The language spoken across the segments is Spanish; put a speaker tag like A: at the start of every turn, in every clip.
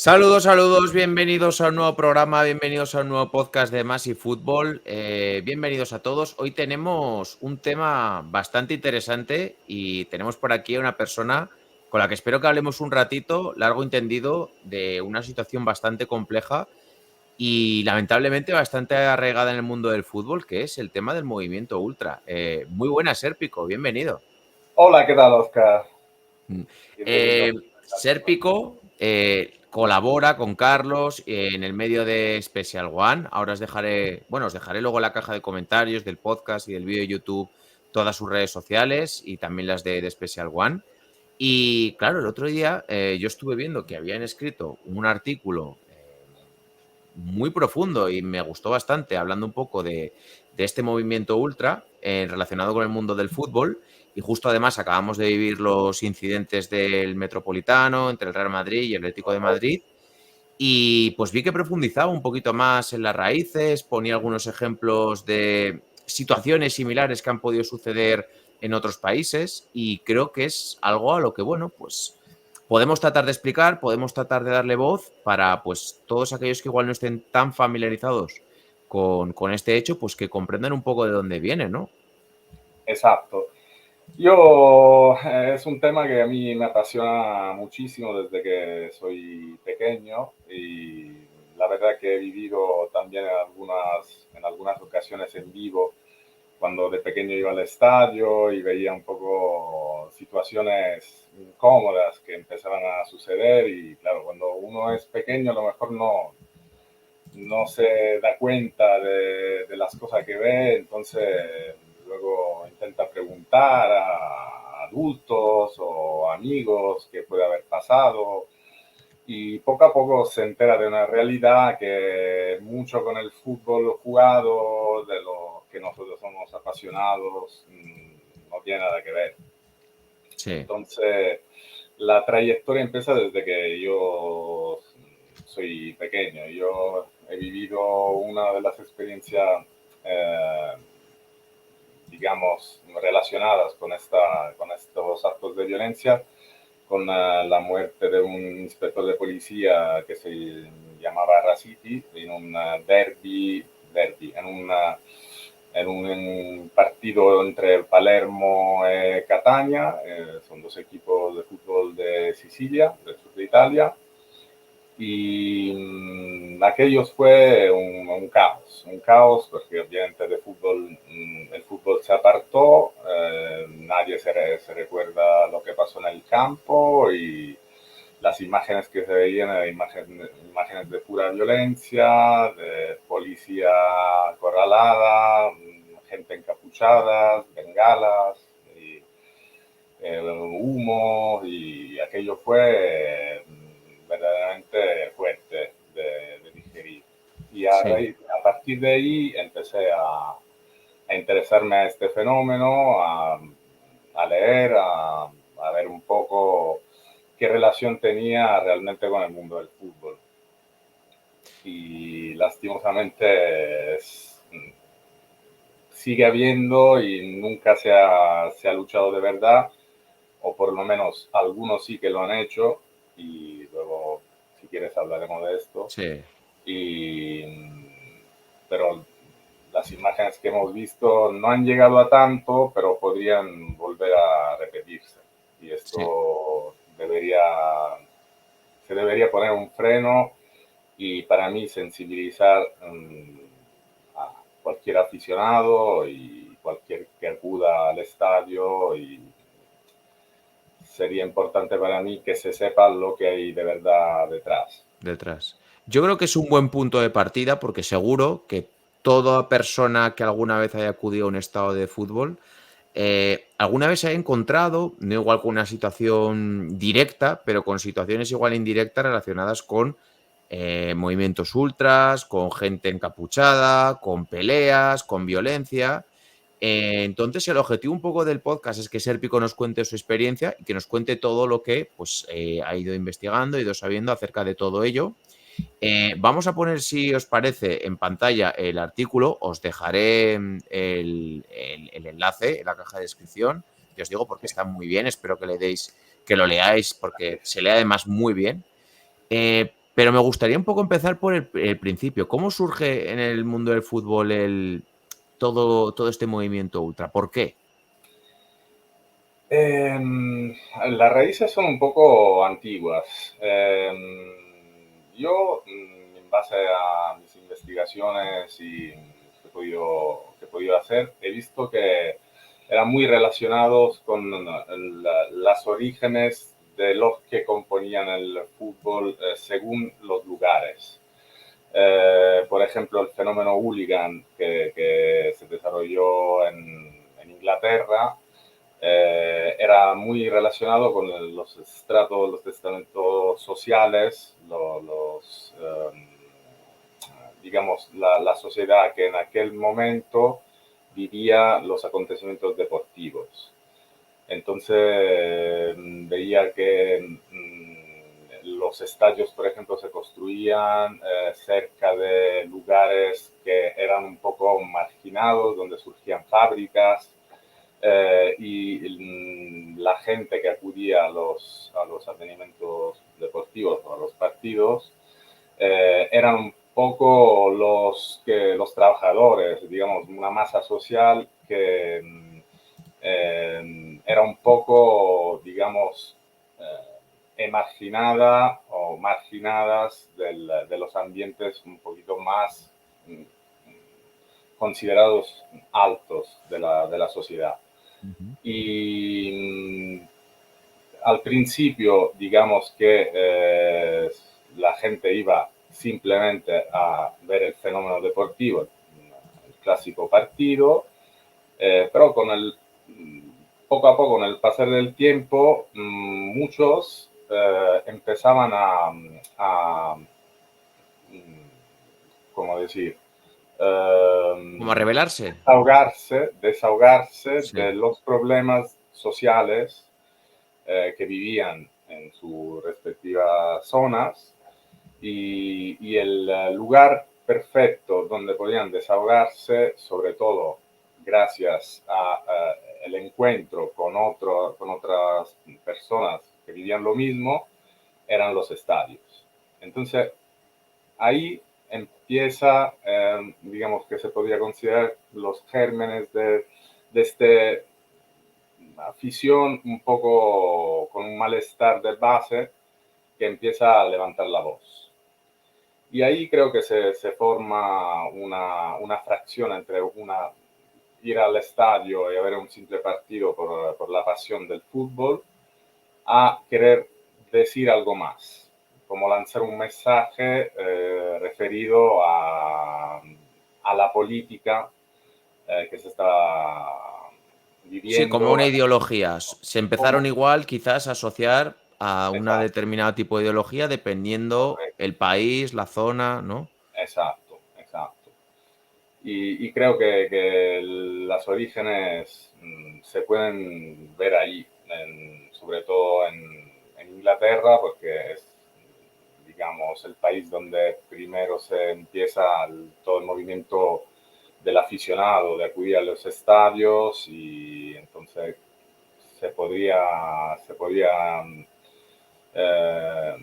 A: Saludos, saludos, bienvenidos a un nuevo programa, bienvenidos a un nuevo podcast de Más y Fútbol. Bienvenidos a todos. Hoy tenemos un tema bastante interesante y tenemos por aquí a una persona con la que espero que hablemos un ratito, largo y tendido, de una situación bastante compleja y lamentablemente bastante arraigada en el mundo del fútbol, que es el tema del movimiento ultra. Muy buenas, Sérpico, bienvenido.
B: Hola, ¿qué tal, Oscar?
A: Mm.
B: Bienvenido.
A: Sérpico colabora con Carlos en el medio de Special One. Ahora os dejaré luego en la caja de comentarios del podcast y del vídeo de YouTube todas sus redes sociales y también las de Special One. Y claro, el otro día yo estuve viendo que habían escrito un artículo muy profundo y me gustó bastante, hablando un poco de este movimiento ultra relacionado con el mundo del fútbol. Y justo además acabamos de vivir los incidentes del Metropolitano entre el Real Madrid y el Atlético de Madrid. Y pues vi que profundizaba un poquito más en las raíces, ponía algunos ejemplos de situaciones similares que han podido suceder en otros países y creo que es algo a lo que, bueno, pues podemos tratar de explicar, podemos tratar de darle voz para pues todos aquellos que igual no estén tan familiarizados con este hecho, pues que comprendan un poco de dónde viene, ¿no?
B: Exacto. Es un tema que a mí me apasiona muchísimo desde que soy pequeño y la verdad que he vivido también en algunas ocasiones en vivo cuando de pequeño iba al estadio y veía un poco situaciones incómodas que empezaban a suceder y claro, cuando uno es pequeño a lo mejor no se da cuenta de las cosas que ve, entonces luego intenta preguntar a adultos o amigos qué puede haber pasado y poco a poco se entera de una realidad que mucho con el fútbol jugado, de lo que nosotros somos apasionados, no tiene nada que ver.
A: Sí,
B: Entonces, la trayectoria empieza desde que yo soy pequeño. Yo he vivido una de las experiencias, eh, digamos, relacionadas con estos actos de violencia, con la muerte de un inspector de policía que se llamaba Rasiti en un derby, en un partido entre Palermo y Catania, son dos equipos de fútbol de Sicilia, del sur de Italia, y aquello fue un caos porque obviamente el fútbol se apartó, nadie se recuerda lo que pasó en el campo y las imágenes que se veían eran imágenes de pura violencia, de policía acorralada, gente encapuchada, bengalas, y, humo, y aquello fue verdaderamente fuerte de digerir. Y
A: sí.
B: a partir de ahí empecé a interesarme a este fenómeno, a leer, a ver un poco qué relación tenía realmente con el mundo del fútbol. Y lastimosamente sigue habiendo y nunca se ha luchado de verdad, o por lo menos algunos sí que lo han hecho, y luego, si quieres, hablaremos de esto.
A: Sí,
B: Y, pero las imágenes que hemos visto no han llegado a tanto, pero podrían volver a repetirse. Y
A: sí.
B: esto se debería poner un freno y para mí sensibilizar a cualquier aficionado y cualquier que acuda al estadio, y sería importante para mí que se sepa lo que hay de verdad detrás.
A: Detrás. Yo creo que es un buen punto de partida porque seguro que toda persona que alguna vez haya acudido a un estado de fútbol, alguna vez se ha encontrado, no igual con una situación directa, pero con situaciones igual indirectas relacionadas con movimientos ultras, con gente encapuchada, con peleas, con violencia. Entonces, el objetivo un poco del podcast es que Sérpico nos cuente su experiencia y que nos cuente todo lo que pues, ha ido investigando, ha ido sabiendo acerca de todo ello. Vamos a poner, si os parece, en pantalla el artículo. Os dejaré el enlace en la caja de descripción. Y os digo porque está muy bien. Espero que le deis, que lo leáis, porque se lee además muy bien. Pero me gustaría un poco empezar por el principio. ¿Cómo surge en el mundo del fútbol todo este movimiento ultra? ¿Por qué?
B: Las raíces son un poco antiguas. Yo, en base a mis investigaciones y que he podido hacer, he visto que eran muy relacionados con las orígenes de los que componían el fútbol según los lugares. Por ejemplo, el fenómeno hooligan que se desarrolló en Inglaterra era muy relacionado con los estratos, los estamentos sociales, digamos, la sociedad que en aquel momento vivía los acontecimientos deportivos. Entonces veía que los estadios, por ejemplo, se construían cerca de lugares que eran un poco marginados, donde surgían fábricas, y la gente que acudía a los advenimientos deportivos o a los partidos eran un poco los trabajadores, digamos, una masa social que era un poco, digamos, emarginada o marginadas de los ambientes un poquito más considerados altos de la sociedad.
A: Ujú.
B: Y al principio, digamos que la gente iba simplemente a ver el fenómeno deportivo, el clásico partido, pero poco a poco, con el pasar del tiempo, muchos empezaban ¿cómo decir?
A: ¿Como a rebelarse?
B: Desahogarse de
A: Sí.
B: los problemas sociales que vivían en sus respectivas zonas y el lugar perfecto donde podían desahogarse, sobre todo gracias a el encuentro con otras personas que vivían lo mismo, eran los estadios. Entonces, ahí empieza, digamos que se podría considerar los gérmenes de esta afición un poco con un malestar de base que empieza a levantar la voz. Y ahí creo que se forma una fracción entre ir al estadio y a ver un simple partido por la pasión del fútbol a querer decir algo más, como lanzar un mensaje referido a la política que se está
A: Sí, como
B: viviendo.
A: una ideología. Se empezaron
B: Como,
A: igual quizás a asociar a una
B: exacto,
A: determinado tipo de ideología dependiendo
B: correcto,
A: el país, la zona, ¿no?
B: exacto, exacto. Y creo que las orígenes se pueden ver ahí, sobre todo en Inglaterra, porque es, digamos, el país donde primero se empieza todo el movimiento del aficionado, de acudir a los estadios y entonces se podría eh,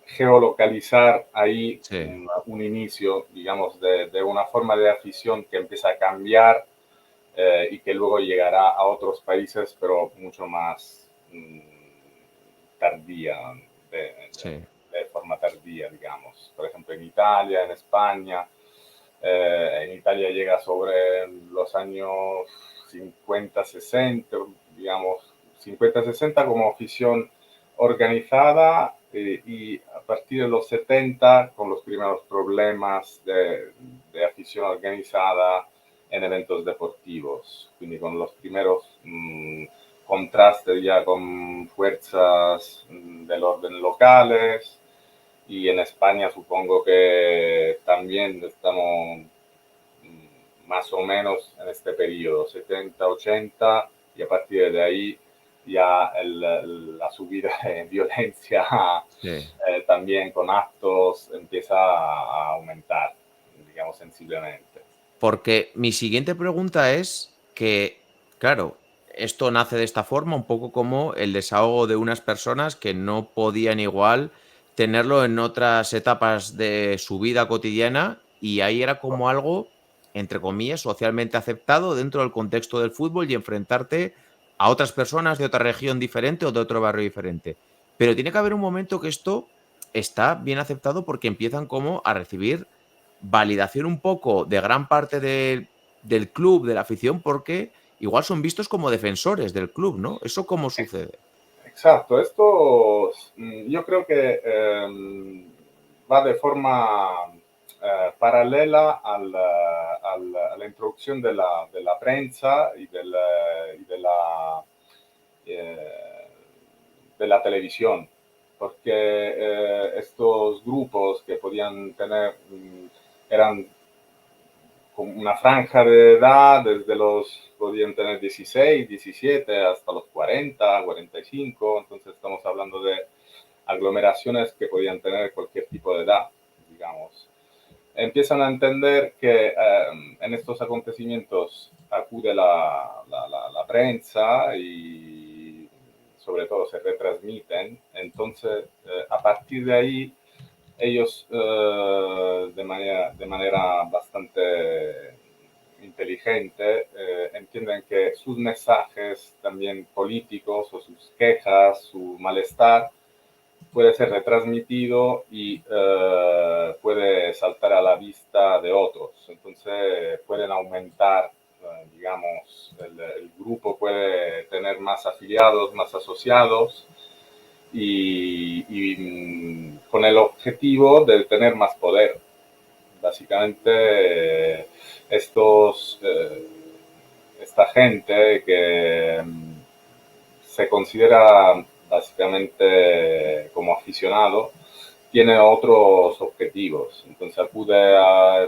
B: geolocalizar ahí
A: Sí.
B: un inicio, digamos, de una forma de afición que empieza a cambiar y que luego llegará a otros países, pero mucho más tardía, de,
A: Sí.
B: de forma tardía, digamos. Por ejemplo, en Italia, en España. En Italia llega sobre los años 50-60, digamos, 50-60 como afición organizada y a partir de los 70 con los primeros problemas de afición organizada en eventos deportivos, quindi con los primeros contrastes ya con fuerzas del orden locales, y en España supongo que también estamos más o menos en este periodo, 70-80, y a partir de ahí ya la subida de violencia
A: Sí.
B: también con actos empieza a aumentar, digamos, sensiblemente.
A: Porque mi siguiente pregunta es que, claro, esto nace de esta forma, un poco como el desahogo de unas personas que no podían igual tenerlo en otras etapas de su vida cotidiana y ahí era como algo, entre comillas, socialmente aceptado dentro del contexto del fútbol y enfrentarte a otras personas de otra región diferente o de otro barrio diferente. Pero tiene que haber un momento que esto está bien aceptado porque empiezan como a recibir validación un poco de gran parte del club, de la afición, porque igual son vistos como defensores del club, ¿no? ¿Eso cómo sucede?
B: Exacto, esto yo creo que va de forma paralela a la introducción de la prensa eh, de la televisión, porque estos grupos que podían tener eran con una franja de edad, podían tener 16, 17 hasta los 40, 45, entonces estamos hablando de aglomeraciones que podían tener cualquier tipo de edad, digamos. Empiezan a entender que en estos acontecimientos acude la prensa y sobre todo se retransmiten, entonces a partir de ahí ellos de manera bastante inteligente entienden que sus mensajes también políticos o sus quejas, su malestar, puede ser retransmitido y puede saltar a la vista de otros. Entonces pueden aumentar, digamos, el grupo puede tener más afiliados, más asociados con el objetivo de tener más poder. Básicamente, esta gente que se considera básicamente como aficionado, tiene otros objetivos. Entonces acude a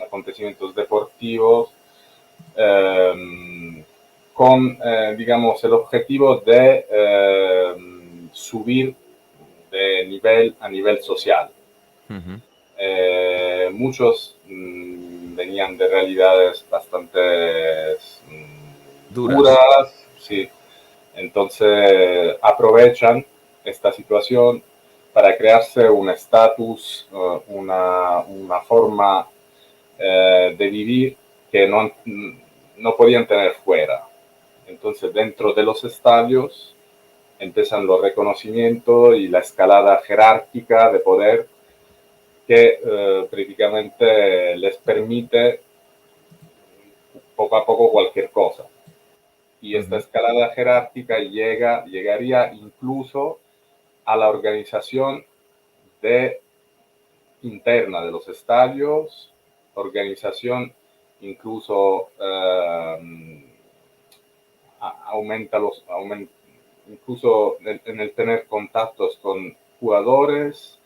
B: acontecimientos deportivos con, digamos, el objetivo de subir de nivel a nivel social.
A: Ujú.
B: Muchos venían de realidades bastante
A: Duras.
B: duras, sí. Entonces aprovechan esta situación para crearse un estatus, una forma de vivir que no podían tener fuera. Entonces dentro de los estadios empiezan los reconocimientos y la escalada jerárquica de poder que prácticamente les permite poco a poco cualquier cosa. Y esta
A: Ujú.
B: escalada jerárquica llegaría incluso a la organización de, interna de los estadios, organización incluso incluso en el tener contactos con jugadores,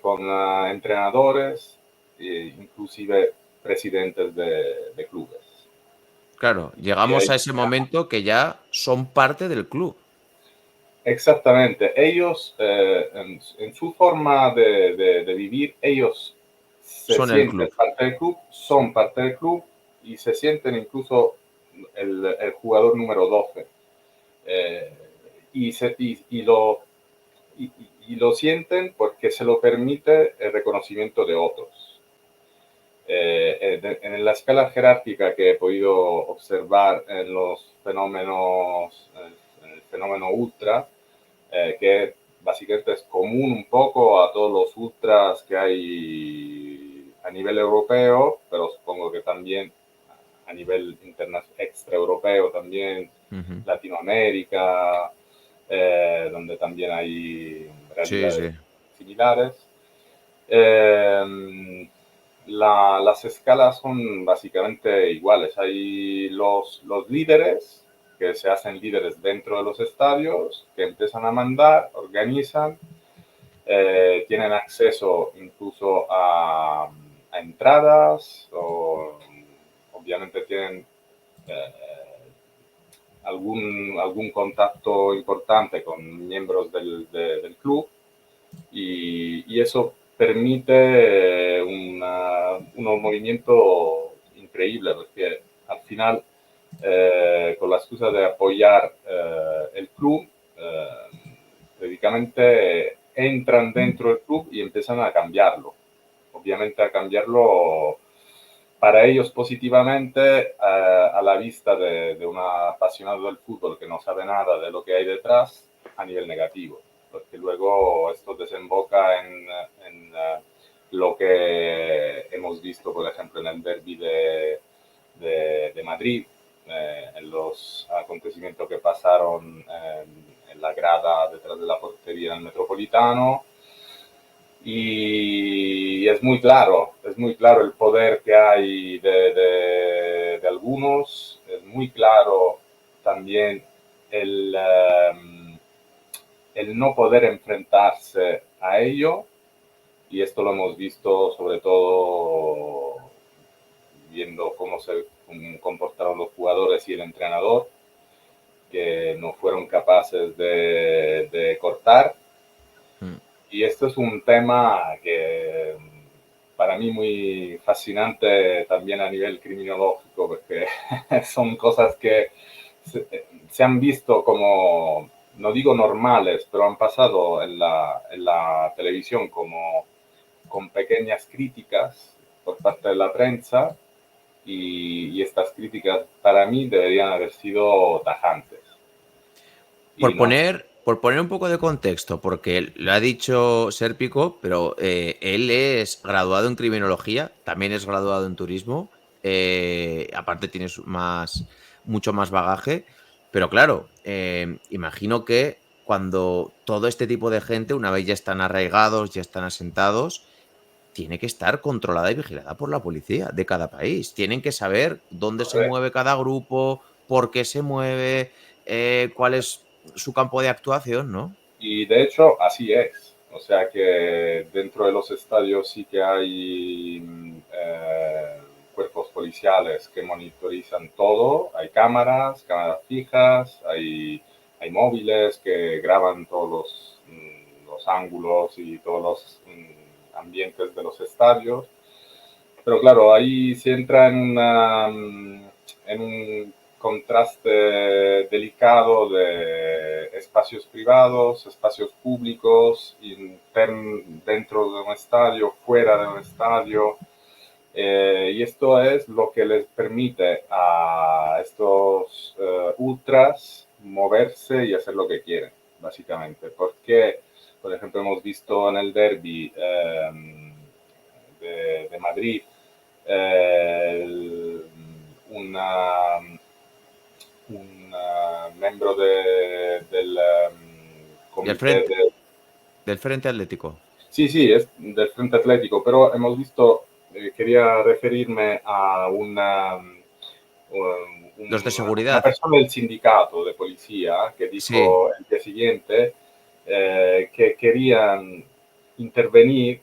B: con entrenadores, inclusive presidentes de clubes.
A: Claro,
B: Y
A: llegamos
B: ahí,
A: a ese momento que ya son parte del club.
B: exactamente, ellos en su forma de vivir, ellos se
A: Son el
B: sienten
A: club.
B: parte del club, son parte del club y se sienten incluso el jugador número 12. Eh, y, se, y, y lo sienten porque se lo permite el reconocimiento de otros. En la escala jerárquica que he podido observar en los fenómenos, en el fenómeno ultra, que básicamente es común un poco a todos los ultras que hay a nivel europeo, pero supongo que también a nivel extraeuropeo también,
A: Ujú.
B: Latinoamérica, donde también hay
A: Sí,
B: realidades
A: sí.
B: similares. Las escalas son básicamente iguales. Hay los líderes que se hacen líderes dentro de los estadios, que empiezan a mandar, organizan, tienen acceso incluso a entradas o obviamente tienen eh, algún contacto importante con miembros del club y eso permite unos movimientos increíbles porque al final con la excusa de apoyar el club, prácticamente entran dentro del club y empiezan a cambiarlo. Obviamente a cambiarlo para ellos positivamente a la vista de un apasionado del fútbol que no sabe nada de lo que hay detrás, a nivel negativo, porque luego esto desemboca en lo que hemos visto, por ejemplo, en el derbi de Madrid, en los acontecimientos que pasaron en la grada detrás de la portería del Metropolitano. Y es muy claro el poder que hay de algunos, es muy claro también el, el no poder enfrentarse a ello, y esto lo hemos visto sobre todo viendo cómo se comportaron los jugadores y el entrenador, que no fueron capaces de cortar. Y esto es un tema que para mí muy fascinante también a nivel criminológico, porque son cosas que se han visto como, no digo normales, pero han pasado en la televisión como con pequeñas críticas por parte de la prensa, y estas críticas para mí deberían haber sido tajantes. Y no.
A: Por poner un poco de contexto, porque lo ha dicho Sérpico, pero él es graduado en criminología, también es graduado en turismo, aparte tiene mucho más bagaje, pero claro, imagino que cuando todo este tipo de gente, una vez ya están arraigados, ya están asentados, tiene que estar controlada y vigilada por la policía de cada país. Tienen que saber dónde se
B: Correcto.
A: mueve cada grupo, por qué se mueve, cuál es su campo de actuación, ¿no?
B: Y de hecho, así es. O sea que dentro de los estadios sí que hay cuerpos policiales que monitorizan todo. Hay cámaras fijas, hay móviles que graban todos los ángulos y todos los ambientes de los estadios. Pero claro, ahí se entra en un contraste delicado de espacios privados, espacios públicos, dentro de un estadio, fuera de un estadio. Y esto es lo que les permite a estos ultras moverse y hacer lo que quieren, básicamente. Porque, por ejemplo, hemos visto en el derby de Madrid una, un membro del
A: Del
B: comité
A: frente,
B: de...
A: del Frente Atlético.
B: Sí, sí, es del Frente Atlético, pero hemos visto, quería referirme a
A: Los de
B: una
A: seguridad.
B: persona del sindicato de policía que
A: Sí.
B: dijo el día siguiente que querían intervenir,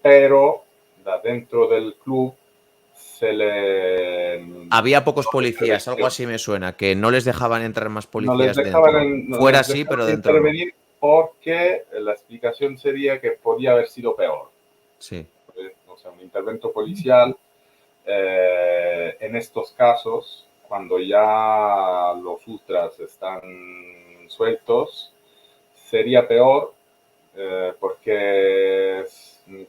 B: pero da dentro del club se le
A: Había pocos
B: no
A: policías, algo
B: intervención.
A: así me suena, que no les dejaban entrar más
B: No
A: policías dentro.
B: no
A: Fuera
B: les
A: sí,
B: dejaban
A: pero dentro no.
B: intervenir porque la explicación sería que podía haber sido peor.
A: Sí.
B: O sea, un intervento policial en estos casos, cuando ya los ultras están sueltos, sería peor porque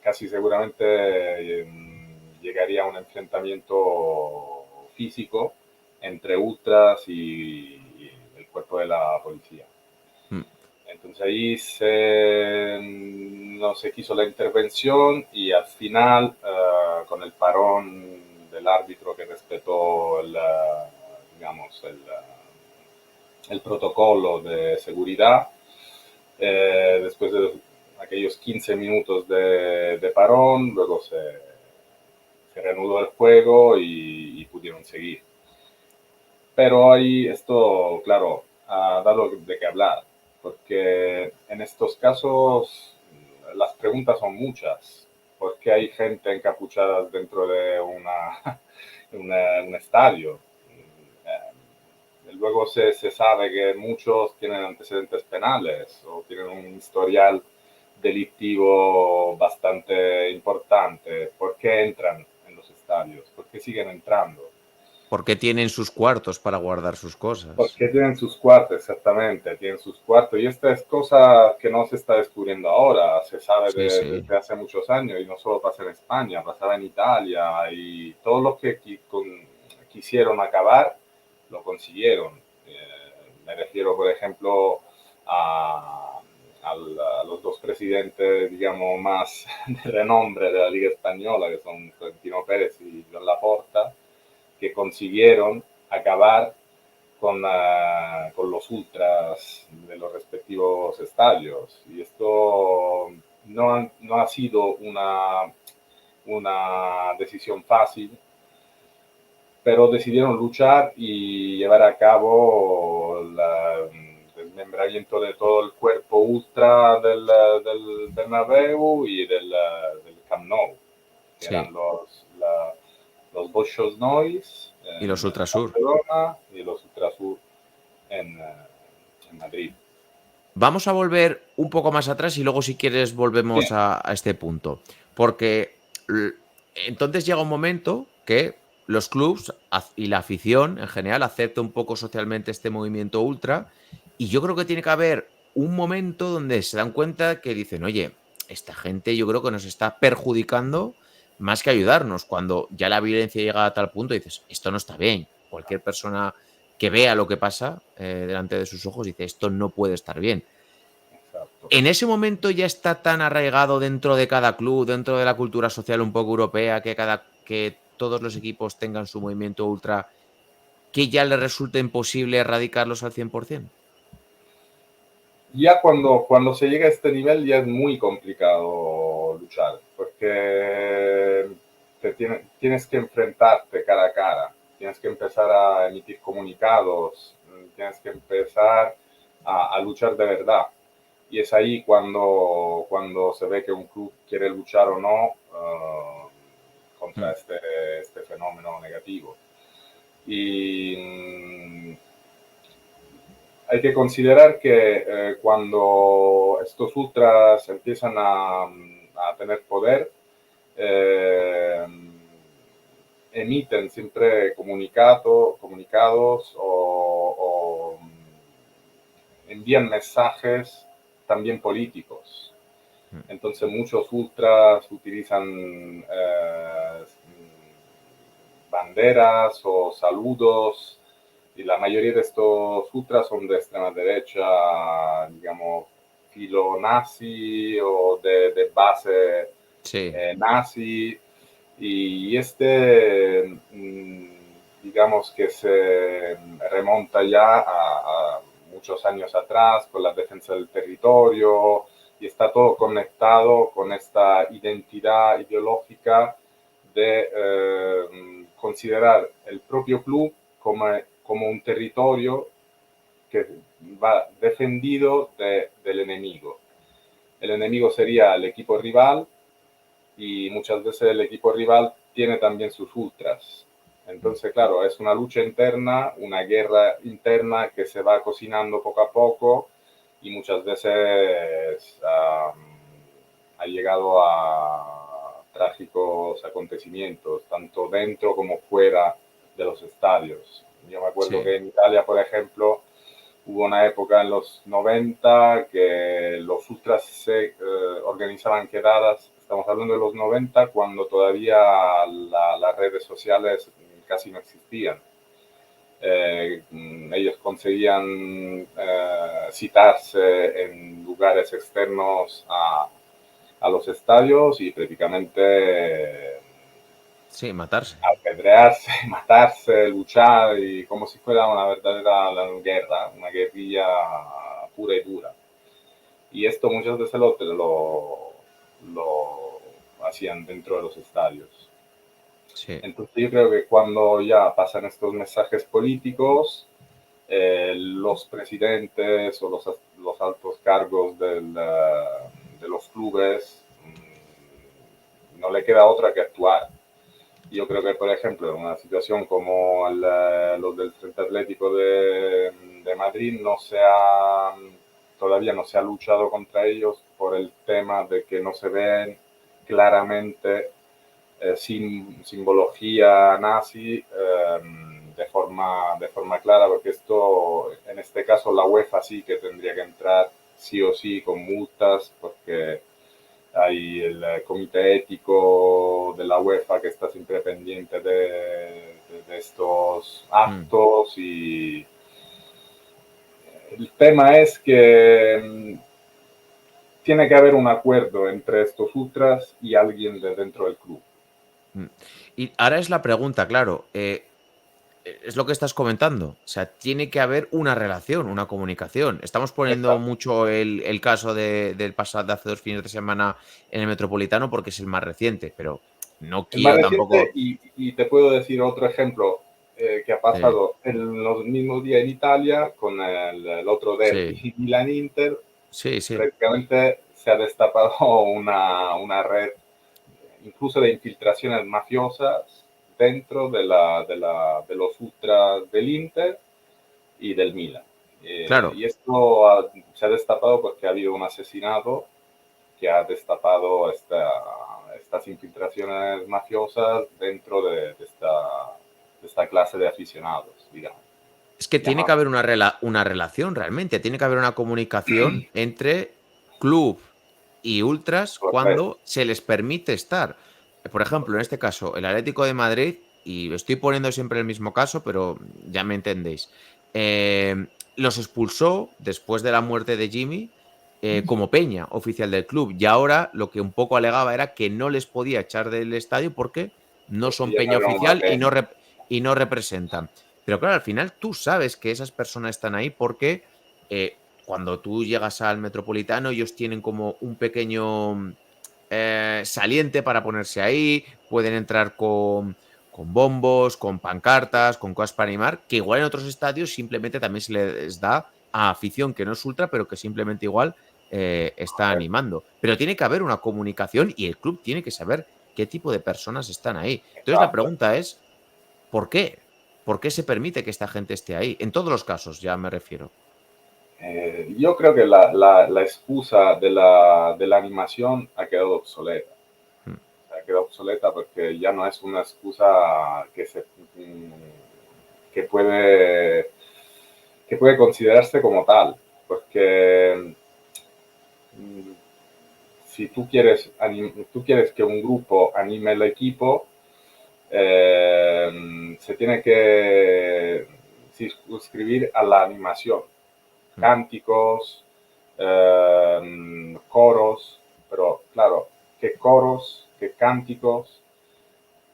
B: casi seguramente llegaría a un enfrentamiento físico entre ultras y el cuerpo de la policía.
A: Mm.
B: Entonces ahí no se quiso la intervención, y al final, con el parón del árbitro que respetó digamos, el protocolo de seguridad, después de aquellos 15 minutos de parón, luego se reanudó el juego y pudieron seguir. Pero ahí esto, claro, ha dado de qué hablar, porque en estos casos las preguntas son muchas. ¿Por qué hay gente encapuchada dentro de un estadio? Luego se sabe que muchos tienen antecedentes penales o tienen un historial delictivo bastante importante. ¿Por qué entran en los estadios? ¿Por qué siguen entrando?
A: Porque tienen sus cuartos para guardar sus cosas.
B: Porque tienen sus cuartos, exactamente, tienen sus cuartos. Y esta es cosa que no se está descubriendo ahora, se sabe
A: Sí, sí.
B: desde hace muchos años y no solo pasa en España, pasaba en Italia y todos los que quisieron acabar lo consiguieron. Me refiero, por ejemplo, a los dos presidentes, digamos, más de renombre de la Liga Española, que son Florentino Pérez y Joan Laporta, que consiguieron acabar con los ultras de los respectivos estadios. Y esto no ha sido una decisión fácil, pero decidieron luchar y llevar a cabo el desmembramiento de todo el cuerpo ultra del Bernabéu y del Camp Nou, que
A: Sí.
B: eran los Bolshoi Noise
A: Y los
B: en
A: Ultrasur.
B: Barcelona y los Ultrasur en Madrid.
A: Vamos a volver un poco más atrás y luego, si quieres,
B: Sí,
A: volvemos a este punto. Porque entonces llega un momento que los clubs y la afición en general acepta un poco socialmente este movimiento ultra. Y yo creo que tiene que haber un momento donde se dan cuenta que dicen, oye, esta gente yo creo que nos está perjudicando más que ayudarnos. Cuando ya la violencia llega a tal punto, dices, esto no está bien. Cualquier persona que vea lo que pasa delante de sus ojos dice, esto no puede estar bien.
B: exacto.
A: ¿En ese momento ya está tan arraigado dentro de cada club, dentro de la cultura social un poco europea, que todos los equipos tengan su movimiento ultra, que ya le resulta imposible erradicarlos al 100%?
B: Ya cuando se llega a este nivel ya es muy complicado luchar, porque tienes que enfrentarte cara a cara, tienes que empezar a emitir comunicados, tienes que empezar a luchar de verdad. Y es ahí cuando se ve que un club quiere luchar o no contra
A: Mm,
B: este fenómeno negativo. Y hay que considerar que cuando estos ultras empiezan a tener poder, eh, emiten siempre comunicados o envían mensajes también políticos.
A: mm.
B: Entonces muchos ultras utilizan banderas o saludos y la mayoría de estos ultras son de extrema derecha, digamos, filo nazi o de base
A: Sí,
B: nazi. Y digamos que se remonta ya a muchos años atrás con la defensa del territorio y está todo conectado con esta identidad ideológica de considerar el propio club como un territorio que va defendido del enemigo. El enemigo sería el equipo rival y muchas veces el equipo rival tiene también sus ultras.
A: mm,
B: Entonces, claro, es una lucha interna, una guerra interna que se va cocinando poco a poco y muchas veces ha llegado a trágicos acontecimientos, tanto dentro como fuera de los estadios. Yo me acuerdo
A: sí.
B: que en Italia, por ejemplo, hubo una época en los 90 que los ultras se organizaban quedadas. Estamos hablando de los 90 cuando todavía las redes sociales casi no existían. Ellos conseguían citarse en lugares externos a los estadios y prácticamente
A: Sí, matarse.
B: apedrearse, matarse, luchar y como si fuera una verdadera guerra, una guerrilla pura y dura. Y esto muchas veces lo hacían dentro de los estadios.
A: Sí.
B: Entonces yo creo que cuando ya pasan estos mensajes políticos, los presidentes o los altos cargos de los clubes no le queda otra que actuar. Yo creo que, por ejemplo, en una situación como los del Frente Atlético de Madrid, todavía no se ha luchado contra ellos por el tema de que no se ven claramente simbología nazi de forma clara, porque esto, en este caso, la UEFA sí que tendría que entrar sí o sí con multas, porque hay el comité ético de la UEFA que está siempre pendiente de estos actos y el tema es que tiene que haber un acuerdo entre estos ultras y alguien de dentro del club.
A: Y ahora es la pregunta, claro, es lo que estás comentando. O sea, tiene que haber una relación, una comunicación. Estamos poniendo
B: Exacto.
A: mucho el caso del pasado de hace 2 fines de semana en el Metropolitano porque es el más reciente, pero no
B: El más
A: quiero
B: reciente,
A: tampoco.
B: y te puedo decir otro ejemplo que ha
A: Sí,
B: pasado en los mismos días en Italia con el otro
A: sí,
B: derby Milan-Inter.
A: sí, sí.
B: Prácticamente se ha destapado una red incluso de infiltraciones mafiosas dentro de los ultras del Inter y del Milan.
A: Claro.
B: Y esto se ha destapado porque ha habido un asesinato que ha destapado estas infiltraciones mafiosas dentro de esta clase de aficionados, digamos.
A: Es que tiene que
B: Llamamos.
A: haber una relación realmente, tiene que haber una comunicación entre club y ultras
B: Correcto.
A: cuando se les permite estar. Por ejemplo, en este caso, el Atlético de Madrid, y estoy poniendo siempre el mismo caso, pero ya me entendéis, los expulsó después de la muerte de Jimmy como peña oficial del club y ahora lo que un poco alegaba era que no les podía echar del estadio porque no
B: Porque
A: son
B: ya no
A: peña
B: era una
A: oficial y
B: pena.
A: y no representan. Pero claro, al final tú sabes que esas personas están ahí porque cuando tú llegas al Metropolitano, ellos tienen como un pequeño saliente para ponerse ahí, pueden entrar con bombos, con pancartas, con cosas para animar, que igual en otros estadios simplemente también se les da a afición que no es ultra, pero que simplemente igual está animando. Pero tiene que haber una comunicación y el club tiene que saber qué tipo de personas están ahí. Entonces la
B: Exacto.
A: pregunta es, ¿por qué? ¿Por qué se permite que esta gente esté ahí? En todos los casos, ya me refiero.
B: Yo creo que la excusa de la animación ha quedado obsoleta.
A: Mm.
B: Ha quedado obsoleta porque ya no es una excusa que puede, que puede considerarse como tal. Porque mm, si tú quieres que un grupo anime el equipo, se tiene que circunscribir a la animación,
A: Mm.
B: cánticos, coros, pero claro, qué coros, qué cánticos,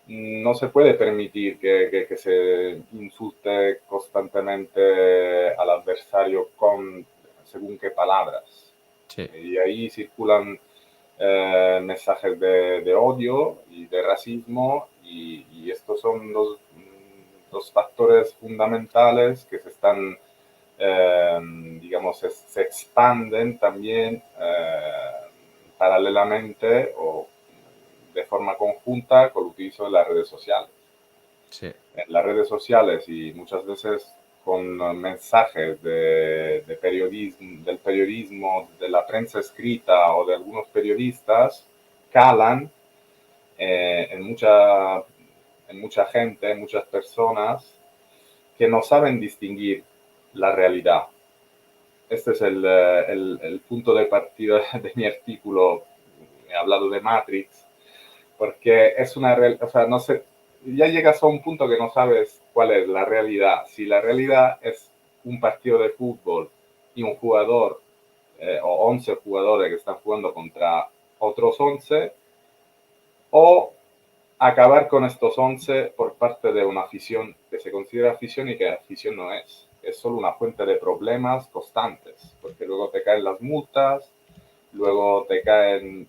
B: no se puede permitir que se insulte constantemente al adversario con según qué palabras.
A: Sí,
B: Y ahí circulan mensajes de odio y de racismo y estos son los factores fundamentales que se están, digamos, se expanden también paralelamente o de forma conjunta con el uso de las redes sociales.
A: sí.
B: En las redes sociales y muchas veces con mensajes del periodismo, de la prensa escrita o de algunos periodistas, calan en mucha gente, en muchas personas que no saben distinguir la realidad. Este es el punto de partida de mi artículo. He hablado de Matrix, porque es una realidad, o sea, no sé, ya llegas a un punto que no sabes cuál es la realidad. Si la realidad es un partido de fútbol y un jugador o 11 jugadores que están jugando contra otros 11, o acabar con estos 11 por parte de una afición que se considera afición y que afición no es. Es solo una fuente de problemas constantes, porque luego te caen las multas, luego te caen,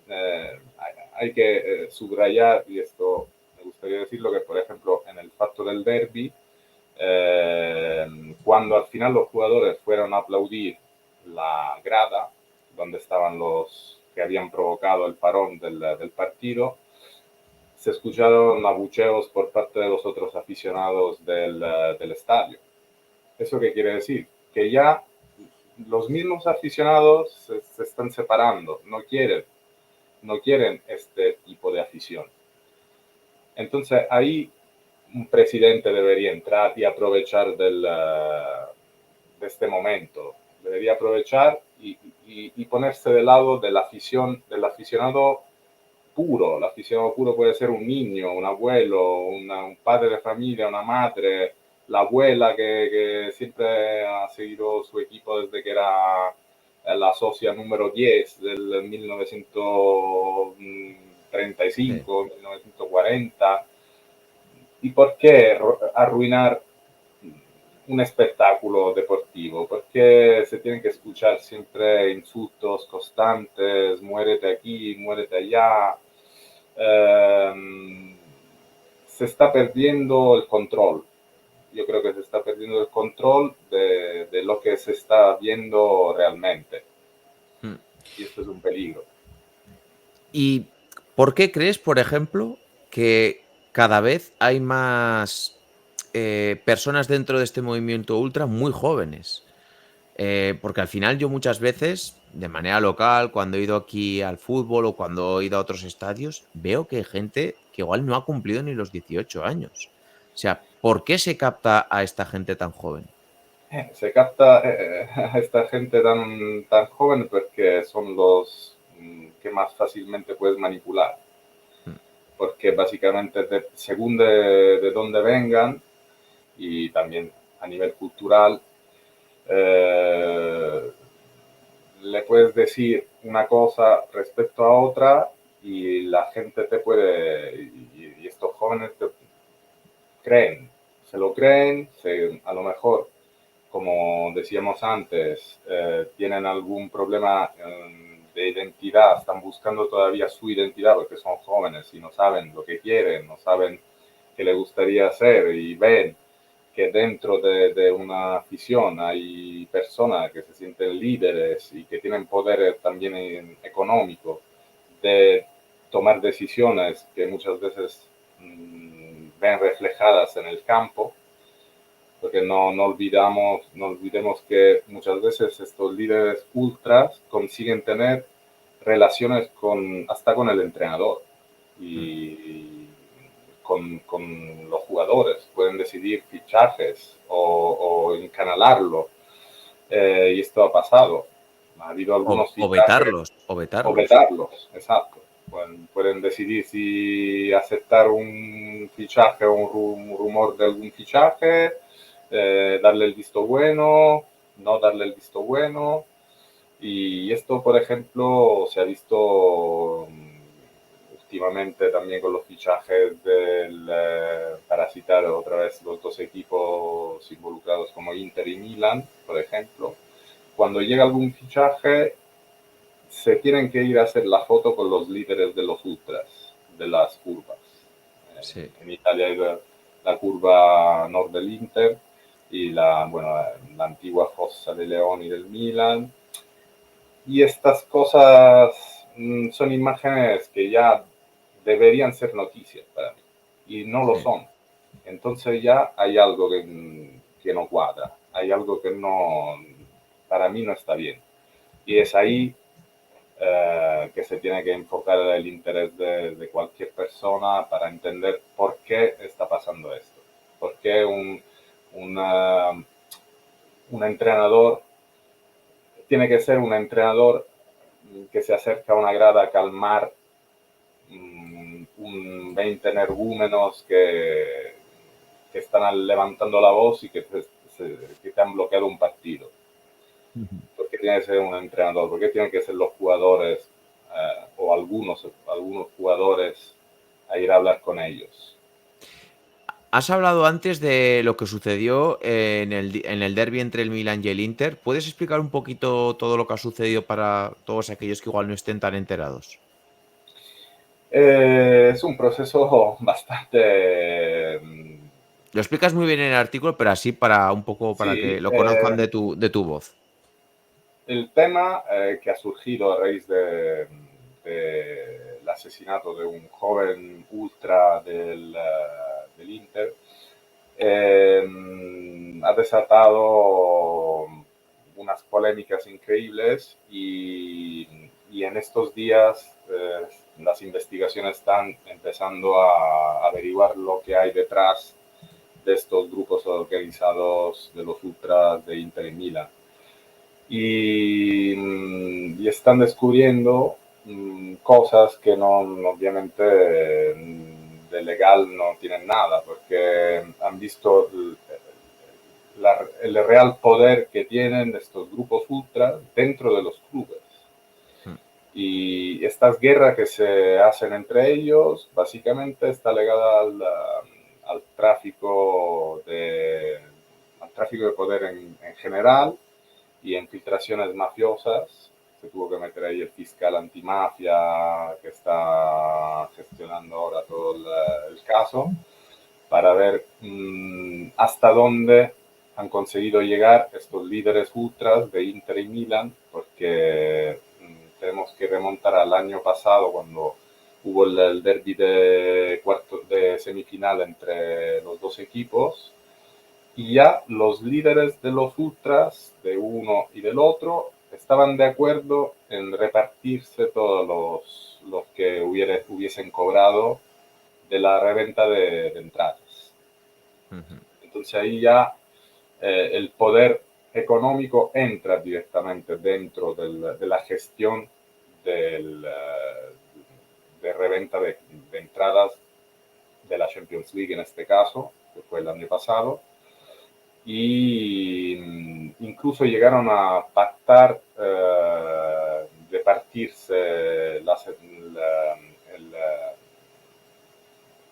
B: hay que subrayar, y esto me gustaría decirlo, que por ejemplo en el pacto del derby, cuando al final los jugadores fueron a aplaudir la grada, donde estaban los que habían provocado el parón del partido, se escucharon abucheos por parte de los otros aficionados del estadio. ¿Eso qué quiere decir? Que ya los mismos aficionados se están separando, no quieren este tipo de afición. Entonces ahí un presidente debería entrar y aprovechar de este momento. Debería aprovechar y ponerse del lado de la afición, del aficionado puro. El aficionado puro puede ser un niño, un abuelo, un padre de familia, una madre, la abuela que siempre ha seguido su equipo desde que era la socia número 10 del 1935,
A: Sí.
B: 1940. ¿Y por qué arruinar un espectáculo deportivo? ¿Por qué se tienen que escuchar siempre insultos constantes, muérete aquí, muérete allá? Eh, Se está perdiendo el control. Yo creo que se está perdiendo el control de lo que se está viendo realmente.
A: Mm.
B: Y esto es un peligro.
A: ¿Y por qué crees, por ejemplo, que cada vez hay más personas dentro de este movimiento ultra muy jóvenes? Porque al final yo muchas veces, de manera local, cuando he ido aquí al fútbol o cuando he ido a otros estadios, veo que hay gente que igual no ha cumplido ni los 18 años. O sea, ¿por qué se capta a esta gente tan joven?
B: Se capta a esta gente tan joven porque son los que más fácilmente puedes manipular.
A: Mm.
B: Porque básicamente según de dónde vengan y también a nivel cultural, eh, le puedes decir una cosa respecto a otra y la gente te puede, y estos jóvenes te creen, se lo creen, a lo mejor, como decíamos antes, tienen algún problema de identidad, están buscando todavía su identidad porque son jóvenes y no saben lo que quieren, no saben qué les gustaría hacer y ven que dentro de una afición hay personas que se sienten líderes y que tienen poder también económico de tomar decisiones que muchas veces ven reflejadas en el campo, porque no olvidemos que muchas veces estos líderes ultras consiguen tener relaciones hasta con el entrenador
A: Mm.
B: y con los jugadores, pueden decidir fichajes o encanalarlo, y esto ha pasado. Ha habido
A: O,
B: algunos
A: o
B: fichajes
A: vetarlos, o
B: o
A: vetarlos.
B: vetarlos, exacto. Pueden decidir si aceptar un fichaje o un rumor de algún fichaje, darle el visto bueno, no darle el visto bueno. Y esto, por ejemplo, se ha visto últimamente también con los fichajes para citar otra vez los dos equipos involucrados como Inter y Milan, por ejemplo. Cuando llega algún fichaje, se tienen que ir a hacer la foto con los líderes de los ultras, de las curvas.
A: Sí.
B: En Italia hay la curva Nord del Inter y la antigua Fossa de Leoni del Milan. Y estas cosas son imágenes que ya deberían ser noticias para mí y no lo
A: Sí.
B: son. Entonces ya hay algo que no cuadra, hay algo que no, para mí no está bien. Y es ahí que se tiene que enfocar el interés de cualquier persona para entender por qué está pasando esto. Por qué una, un entrenador tiene que ser un entrenador que se acerca a una grada a calmar un 20 energúmenos que están levantando la voz y que te han bloqueado un partido.
A: Ujú.
B: ¿Por qué tiene que ser un entrenador? ¿Por qué tienen que ser los jugadores o algunos jugadores a ir a hablar con ellos?
A: Has hablado antes de lo que sucedió en el derbi entre el Milan y el Inter. ¿Puedes explicar un poquito todo lo que ha sucedido para todos aquellos que igual no estén tan enterados?
B: Es un proceso bastante...
A: Lo explicas muy bien en el artículo, pero así para un poco para
B: Sí,
A: que lo conozcan de tu voz.
B: el tema que ha surgido a raíz del asesinato de un joven ultra del Inter ha desatado unas polémicas increíbles y en estos días las investigaciones están empezando a averiguar lo que hay detrás de estos grupos organizados de los ultras de Inter y Milan. Y están descubriendo cosas que no, obviamente de legal no tienen nada, porque han visto el real poder que tienen estos grupos ultras dentro de los clubes. Y estas guerras que se hacen entre ellos, básicamente está ligada al tráfico de poder en general y en filtraciones mafiosas. Se tuvo que meter ahí el fiscal antimafia que está gestionando ahora todo el caso para ver hasta dónde han conseguido llegar estos líderes ultras de Inter y Milan, porque tenemos que remontar al año pasado cuando hubo el derbi de semifinal entre los dos equipos, y ya los líderes de los ultras, de uno y del otro, estaban de acuerdo en repartirse todos los que hubiesen cobrado de la reventa de entradas. Entonces ahí ya el poder económico entra directamente dentro de la gestión de reventa de entradas de la Champions League en este caso, que fue el año pasado, y incluso llegaron a pactar repartirse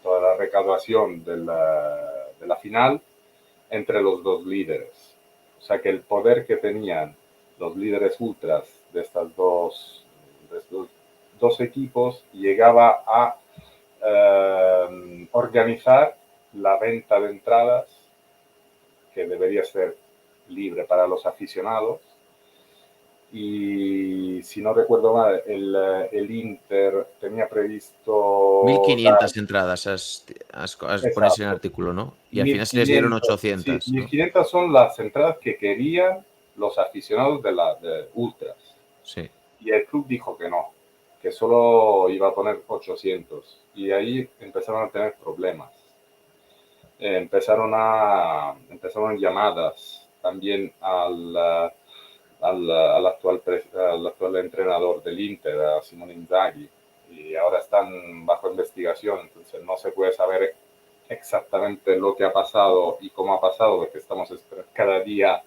B: toda la recaudación de la final entre los dos líderes. O sea que el poder que tenían los líderes ultras de estos dos equipos llegaba a organizar la venta de entradas, que debería ser libre para los aficionados. Y si no recuerdo mal, el Inter tenía previsto
A: 1.500 entradas, pones en el artículo, ¿no? Y al final se les dieron
B: 1.500, sí,
A: 800, ¿no?
B: 1.500 son las entradas que querían los aficionados de Ultras.
A: Sí.
B: Y el club dijo que no, que solo iba a poner 800. Y ahí empezaron a tener problemas. Empezaron llamadas también al actual entrenador del Inter, a Simone Inzaghi, y ahora están bajo investigación, entonces no se puede saber exactamente lo que ha pasado y cómo ha pasado, porque estamos cada día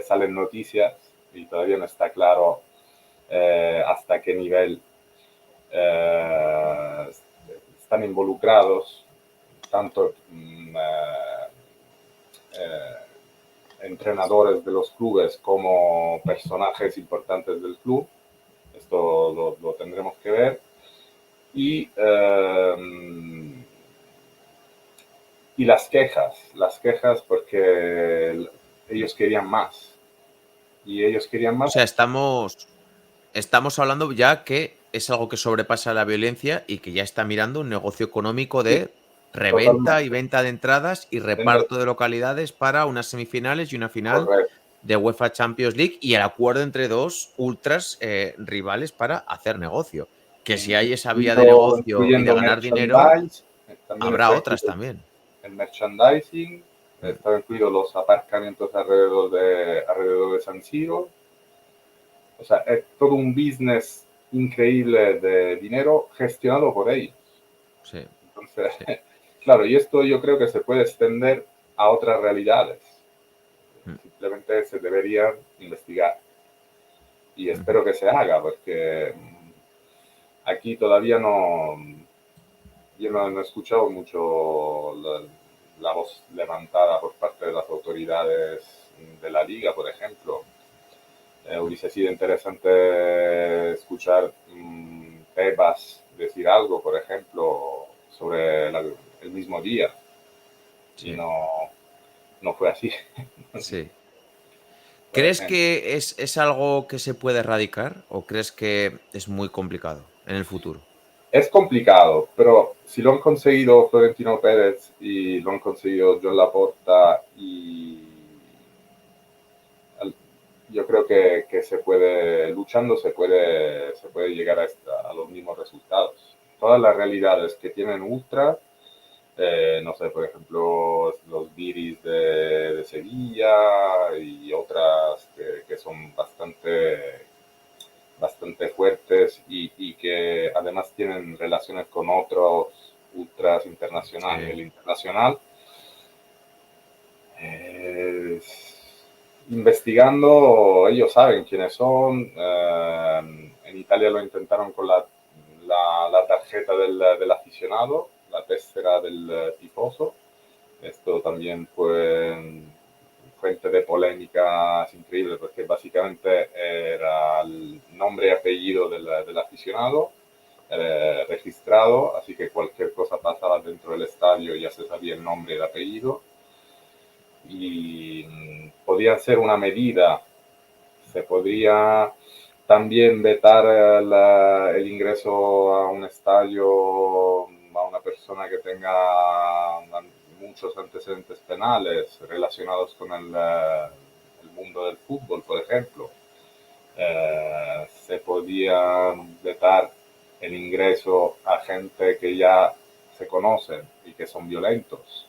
B: salen noticias y todavía no está claro hasta qué nivel están involucrados tanto entrenadores de los clubes como personajes importantes del club. Esto lo tendremos que ver. Y las quejas porque ellos querían más. Y ellos querían más.
A: O sea, estamos hablando ya que es algo que sobrepasa la violencia y que ya está mirando un negocio económico de reventa
B: Totalmente.
A: y venta de entradas y reparto de localidades para unas semifinales y una final
B: Correcto.
A: de UEFA Champions League y el acuerdo entre dos ultras rivales para hacer negocio. Que si hay esa vía de negocio y de
B: Incluyendo
A: ganar dinero,
B: merchandise, también
A: habrá
B: está
A: otras
B: incluido
A: también.
B: el merchandising, están incluidos los aparcamientos alrededor de San Siro. O sea, es todo un business increíble de dinero gestionado por ellos.
A: Sí.
B: Entonces, sí. Claro, y esto yo creo que se puede extender a otras realidades. Simplemente se debería investigar. Y espero que se haga, porque aquí todavía yo no he escuchado mucho la voz levantada por parte de las autoridades de la liga, por ejemplo. Hubiese sido interesante escuchar Tebas decir algo, por ejemplo, sobre el mismo día. Sí. Y no fue así.
A: Sí. ¿Crees que es algo que se puede erradicar o crees que es muy complicado en el futuro?
B: Es complicado, pero si lo han conseguido Florentino Pérez y lo han conseguido John Laporta, y yo creo que se puede, luchando se puede llegar a los mismos resultados. Todas las realidades que tienen Ultra No sé, por ejemplo, los Viris de Sevilla y otras que son bastante fuertes y que además tienen relaciones con otros ultras internacional, a
A: Sí.
B: nivel internacional. Eh, Investigando, ellos saben quiénes son. En Italia lo intentaron con la tarjeta del aficionado, la tessera del tifoso. Esto también fue fuente de polémicas increíble porque básicamente era el nombre y apellido del aficionado registrado, así que cualquier cosa pasaba dentro del estadio ya se sabía el nombre y el apellido y podía ser una medida, se podría también vetar el ingreso a un estadio a una persona que tenga muchos antecedentes penales relacionados con el mundo del fútbol, por ejemplo. Se podía vetar el ingreso a gente que ya se conocen y que son violentos.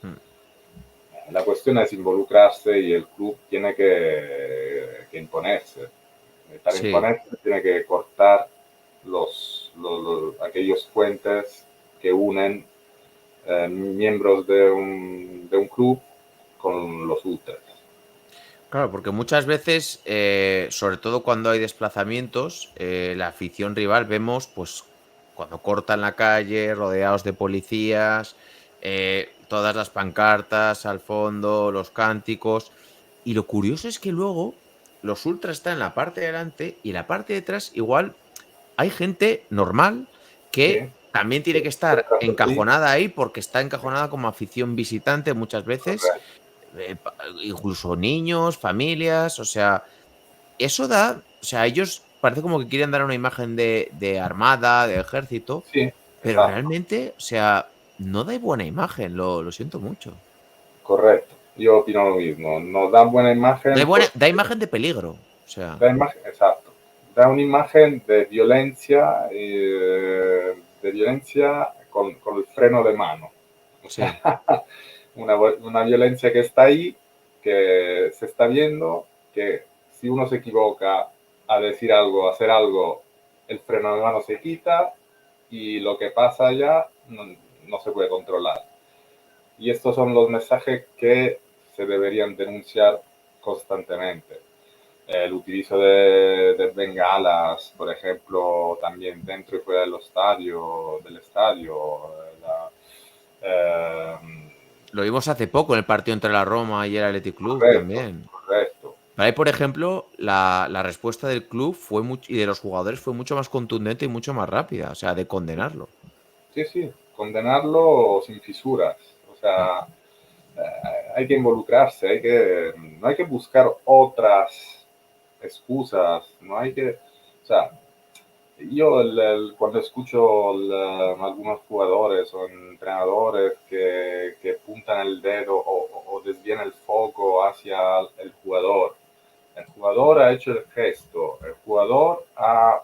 A: Mm.
B: La cuestión es involucrarse y el club tiene que imponerse. Para
A: Sí.
B: imponerse tiene que cortar aquellos puentes que unen miembros de un club con los ultras.
A: Claro, porque muchas veces, sobre todo cuando hay desplazamientos, la afición rival vemos, pues, cuando cortan la calle, rodeados de policías, todas las pancartas al fondo, los cánticos. Y lo curioso es que luego los ultras están en la parte de delante y en la parte de atrás igual hay gente normal
B: Sí,
A: que también tiene que estar
B: detrás de ti,
A: encajonada ahí porque está encajonada como afición visitante muchas veces,
B: correcto.
A: incluso niños, familias, o sea, eso da, o sea, ellos parece como que quieren dar una imagen de armada, de ejército,
B: Sí,
A: pero
B: exacto,
A: realmente, o sea, no da buena imagen, lo siento mucho.
B: correcto. Yo opino lo mismo. Nos da buena imagen porque
A: Da imagen de peligro, o sea,
B: da imagen, exacto, da una imagen de violencia con el freno de mano. O sea,
A: sí,
B: una violencia que está ahí, que se está viendo, que si uno se equivoca a decir algo, a hacer algo, el freno de mano se quita y lo que pasa allá no se puede controlar. Y estos son los mensajes que se deberían denunciar constantemente. El utilizo de bengalas, por ejemplo, también dentro y fuera del estadio. La, eh,
A: lo vimos hace poco en el partido entre la Roma y el Athletic Club
B: correcto,
A: también.
B: correcto.
A: Pero ahí, por ejemplo, la respuesta del club fue y de los jugadores fue mucho más contundente y mucho más rápida, o sea, de condenarlo.
B: Sí, sí, condenarlo sin fisuras. O
A: Mm.
B: sea, hay que involucrarse, no hay que buscar otras excusas, no hay que, o sea, yo cuando escucho algunos jugadores o entrenadores que puntan el dedo o desvían el foco hacia el jugador ha hecho el gesto, el jugador ha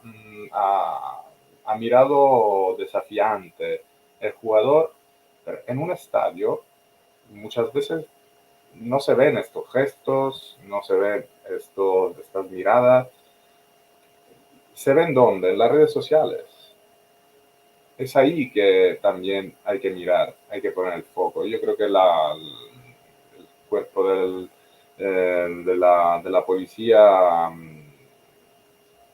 B: mirado desafiante, el jugador en un estadio muchas veces no se ven estos gestos, no se ven estas miradas, se ven ¿dónde? En las redes sociales. Es ahí que también hay que mirar, hay que poner el foco. Yo creo que el cuerpo de la policía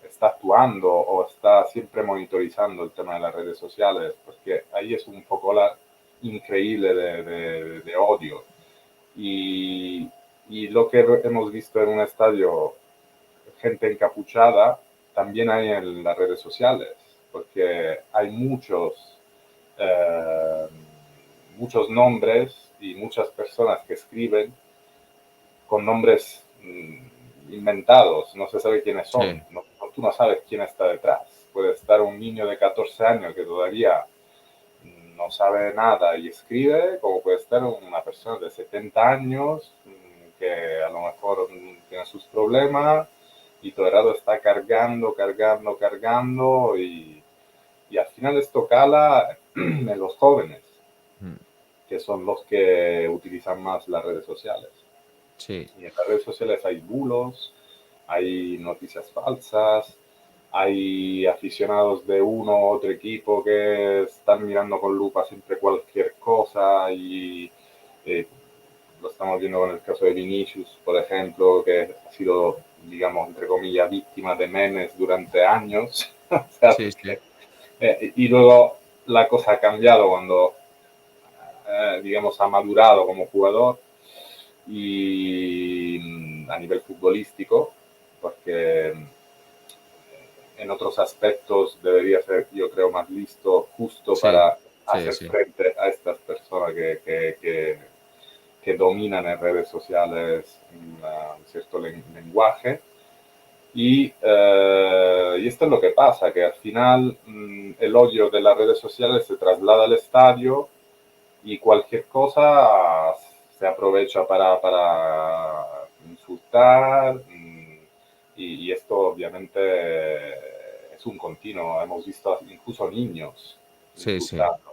B: está actuando o está siempre monitorizando el tema de las redes sociales, porque ahí es un foco increíble de odio. Y, y lo que hemos visto en un estadio, gente encapuchada, también hay en las redes sociales, porque hay muchos nombres y muchas personas que escriben con nombres inventados, no se sabe quiénes son,
A: Sí.
B: tú no sabes quién está detrás. Puede estar un niño de 14 años que todavía no sabe nada y escribe, como puede estar una persona de 70 años que a lo mejor tiene sus problemas y todo el rato está cargando y al final esto cala en los jóvenes. que son los que utilizan más las redes sociales.
A: Sí,
B: Y en las redes sociales hay bulos, hay noticias falsas, hay aficionados de uno u otro equipo que están mirando con lupa siempre cualquier cosa y eh, lo estamos viendo con el caso de Vinicius, por ejemplo, que ha sido, digamos, entre comillas, víctima de memes durante años. O sea,
A: sí, sí.
B: y luego la cosa ha cambiado cuando, digamos, ha madurado como jugador y a nivel futbolístico, porque en otros aspectos debería ser, yo creo, más listo justo
A: Sí,
B: para
A: sí,
B: hacer
A: sí.
B: frente a estas personas que dominan en redes sociales un cierto lenguaje. Y esto es lo que pasa, que al final el odio de las redes sociales se traslada al estadio y cualquier cosa se aprovecha para insultar y esto obviamente es un continuo. Hemos visto incluso niños
A: Sí, sí.
B: insultando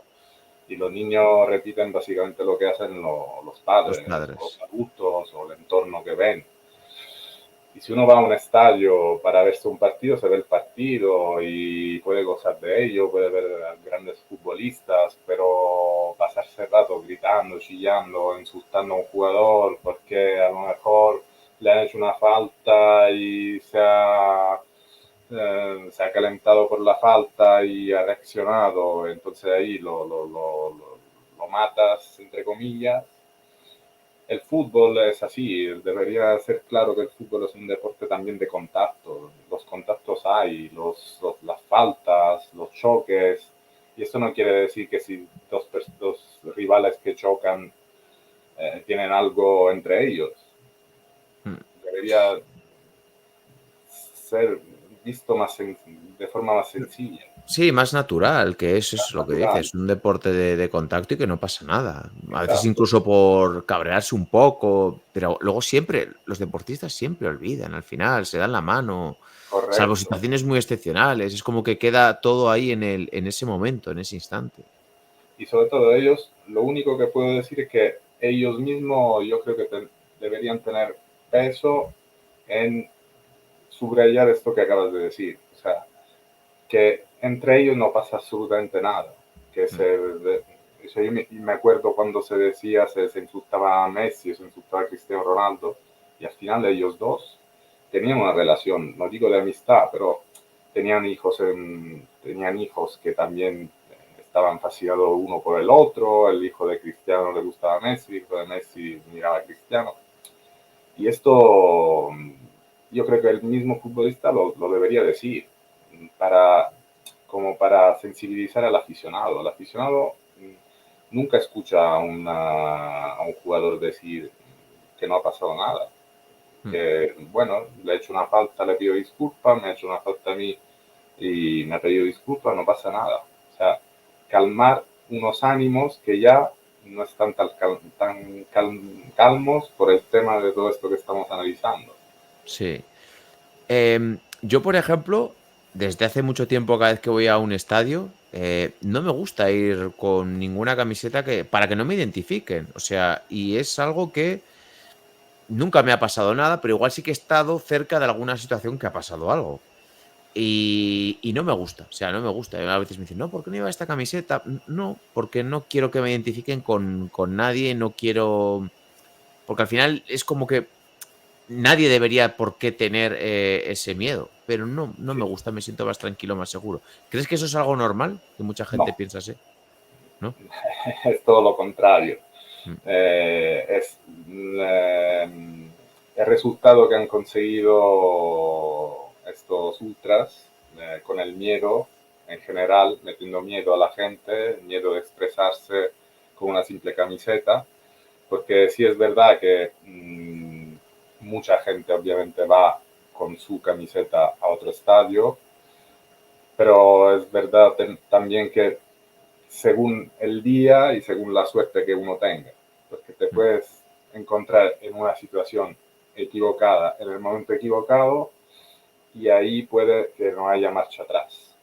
B: y los niños repiten básicamente lo que hacen los
A: Los
B: padres o los
A: padres.
B: adultos o el entorno que ven. Y si uno va a un estadio para verse un partido, se ve el partido y puede gozar de ello, puede ver a grandes futbolistas, pero pasarse el rato gritando, chillando, insultando a un jugador porque a lo mejor le han hecho una falta y se ha calentado por la falta y ha reaccionado, entonces ahí lo matas, entre comillas. El fútbol es así, debería ser claro que el fútbol es un deporte también de contacto. Los contactos hay, las faltas, los choques, y esto no quiere decir que si dos rivales que chocan tienen algo entre ellos.
A: Mm.
B: Debería ser visto de forma más sencilla,
A: Sí, más natural, que es
B: más
A: lo que
B: natural.
A: dices, un deporte de contacto y que no pasa nada. A veces
B: Exacto,
A: incluso por cabrearse un poco, pero luego siempre, los deportistas siempre olvidan, al final, se dan la mano, salvo
B: correcto.
A: situaciones muy excepcionales, es como que queda todo ahí en ese momento, en ese instante.
B: Y sobre todo ellos, lo único que puedo decir es que ellos mismos yo creo que deberían tener peso en subrayar esto que acabas de decir. O sea, que entre ellos no pasa absolutamente nada. Que
A: Mm.
B: yo me acuerdo cuando se decía, se insultaba a Messi, se insultaba a Cristiano Ronaldo, y al final ellos dos tenían una relación, no digo de amistad, pero tenían hijos que también estaban fascinados uno por el otro, el hijo de Cristiano le gustaba a Messi, el hijo de Messi miraba a Cristiano. Y esto yo creo que el mismo futbolista lo debería decir, para, como para sensibilizar al aficionado. El aficionado nunca escucha a un jugador decir que no ha pasado nada.
A: Mm.
B: Que, bueno, le he hecho una falta, le pido disculpas, me ha hecho una falta a mí y me ha pedido disculpas, no pasa nada. O sea, calmar unos ánimos que ya no están calmos por el tema de todo esto que estamos analizando.
A: Sí. Yo, por ejemplo, desde hace mucho tiempo, cada vez que voy a un estadio, no me gusta ir con ninguna camiseta para que no me identifiquen. O sea, y es algo que nunca me ha pasado nada, pero igual sí que he estado cerca de alguna situación que ha pasado algo. Y no me gusta, o sea, no me gusta. A veces me dicen: "No, ¿por qué no llevas esta camiseta?". No, porque no quiero que me identifiquen con nadie, no quiero porque al final es como que nadie debería por qué tener, ese miedo, pero no me
B: Sí.
A: gusta, me siento más tranquilo, más seguro. ¿Crees que eso es algo normal? Que mucha gente
B: No,
A: piensa así, ¿no?
B: es todo lo contrario.
A: Mm,
B: Es el resultado que han conseguido estos ultras con el miedo en general, metiendo miedo a la gente, miedo de expresarse con una simple camiseta, porque sí es verdad que mucha gente obviamente va con su camiseta a otro estadio, pero es verdad también que según el día y según la suerte que uno tenga, porque te
A: mm,
B: puedes encontrar en una situación equivocada en el momento equivocado y ahí puede que no haya marcha atrás.